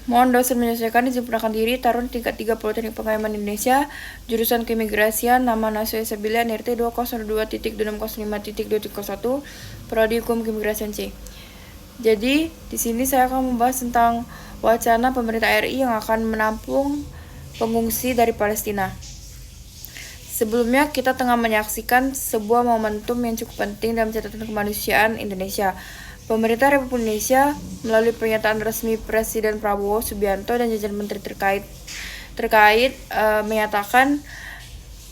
Mohon dosen menyelesaikan disempurnakan diri, Tarun tingkat 3 Politeknik Pengayuman Indonesia, jurusan Keimigrasian, nama Nasya Sabila, NRT 202.605.201, Prodi Hukum Keimigrasian C. Jadi, di sini saya akan membahas tentang wacana pemerintah RI yang akan menampung pengungsi dari Palestina. Sebelumnya, kita tengah menyaksikan sebuah momentum yang cukup penting dalam catatan kemanusiaan Indonesia. Pemerintah Republik Indonesia melalui pernyataan resmi Presiden Prabowo Subianto dan jajaran menteri terkait menyatakan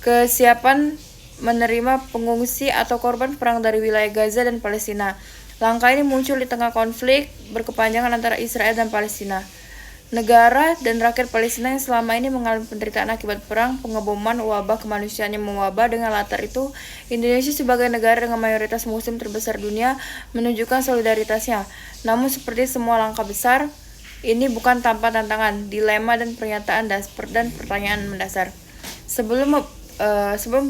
kesiapan menerima pengungsi atau korban perang dari wilayah Gaza dan Palestina. Langkah ini muncul di tengah konflik berkepanjangan antara Israel dan Palestina. Negara dan rakyat Palestina yang selama ini mengalami penderitaan akibat perang, pengeboman, wabah kemanusiaan yang mewabah. Dengan latar itu, Indonesia sebagai negara dengan mayoritas muslim terbesar dunia menunjukkan solidaritasnya. Namun seperti semua langkah besar, ini bukan tanpa tantangan, dilema dan pernyataan dan pertanyaan mendasar. Sebelum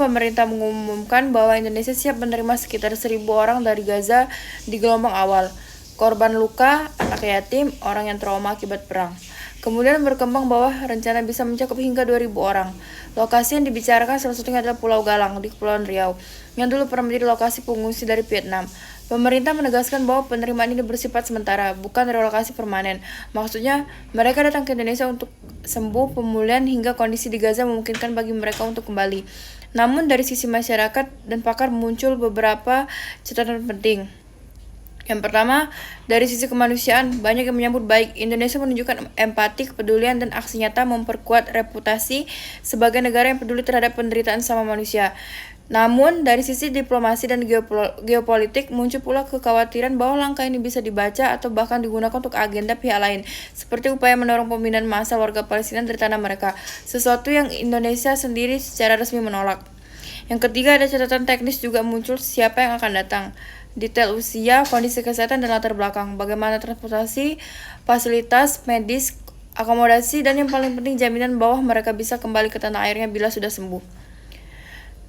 pemerintah mengumumkan bahwa Indonesia siap menerima sekitar 1.000 orang dari Gaza di gelombang awal, korban luka, anak yatim, orang yang trauma akibat perang. Kemudian berkembang bahwa rencana bisa mencakup hingga 2.000 orang. Lokasi yang dibicarakan salah satunya adalah Pulau Galang di Kepulauan Riau, yang dulu pernah menjadi lokasi pengungsi dari Vietnam. Pemerintah menegaskan bahwa penerimaan ini bersifat sementara, bukan relokasi permanen. Maksudnya, mereka datang ke Indonesia untuk sembuh, pemulihan, hingga kondisi di Gaza memungkinkan bagi mereka untuk kembali. Namun dari sisi masyarakat dan pakar muncul beberapa catatan penting. Yang pertama, dari sisi kemanusiaan, banyak yang menyambut baik. Indonesia menunjukkan empati, kepedulian, dan aksi nyata memperkuat reputasi sebagai negara yang peduli terhadap penderitaan sama manusia. Namun, dari sisi diplomasi dan geopolitik, muncul pula kekhawatiran bahwa langkah ini bisa dibaca atau bahkan digunakan untuk agenda pihak lain, seperti upaya mendorong pemindahan massal warga Palestina dari tanah mereka, sesuatu yang Indonesia sendiri secara resmi menolak. Yang ketiga, ada catatan teknis juga muncul siapa yang akan datang. Detail usia, kondisi kesehatan, dan latar belakang, bagaimana transportasi, fasilitas medis, akomodasi, dan yang paling penting jaminan bahwa mereka bisa kembali ke tanah airnya bila sudah sembuh.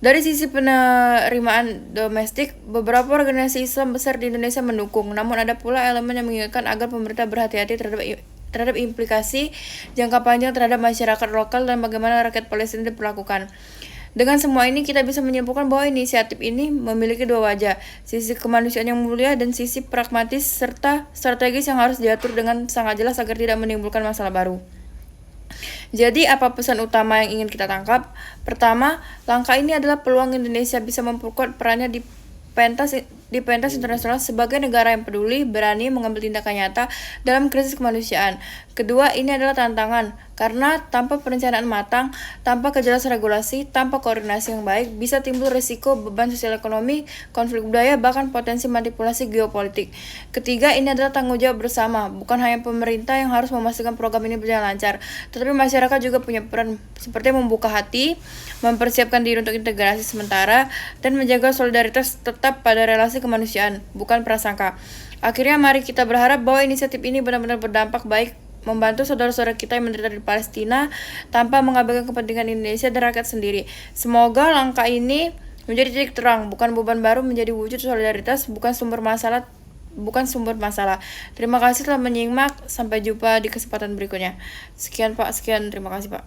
Dari sisi penerimaan domestik, beberapa organisasi Islam besar di Indonesia mendukung, namun ada pula elemen yang mengingatkan agar pemerintah berhati-hati terhadap implikasi jangka panjang terhadap masyarakat lokal dan bagaimana rakyat Palestina diperlakukan. Dengan semua ini, kita bisa menyimpulkan bahwa inisiatif ini memiliki dua wajah, sisi kemanusiaan yang mulia dan sisi pragmatis serta strategis yang harus diatur dengan sangat jelas agar tidak menimbulkan masalah baru. Jadi, apa pesan utama yang ingin kita tangkap? Pertama, langkah ini adalah peluang Indonesia bisa memperkuat perannya di pentas internasional sebagai negara yang peduli, berani mengambil tindakan nyata dalam krisis kemanusiaan. Kedua, ini adalah tantangan, karena tanpa perencanaan matang, tanpa kejelasan regulasi, tanpa koordinasi yang baik, bisa timbul risiko beban sosial ekonomi, konflik budaya, bahkan potensi manipulasi geopolitik. Ketiga, ini adalah tanggung jawab bersama, bukan hanya pemerintah yang harus memastikan program ini berjalan lancar, tetapi masyarakat juga punya peran, seperti membuka hati, mempersiapkan diri untuk integrasi sementara, dan menjaga solidaritas tetap pada relasi kemanusiaan, bukan prasangka. Akhirnya, mari kita berharap bahwa inisiatif ini benar-benar berdampak baik, membantu saudara-saudara kita yang menderita di Palestina tanpa mengabaikan kepentingan Indonesia dan rakyat sendiri. Semoga langkah ini menjadi titik terang, bukan beban baru, menjadi wujud solidaritas, bukan sumber masalah. Terima kasih telah menyimak. Sampai jumpa di kesempatan berikutnya. Sekian Pak, terima kasih Pak.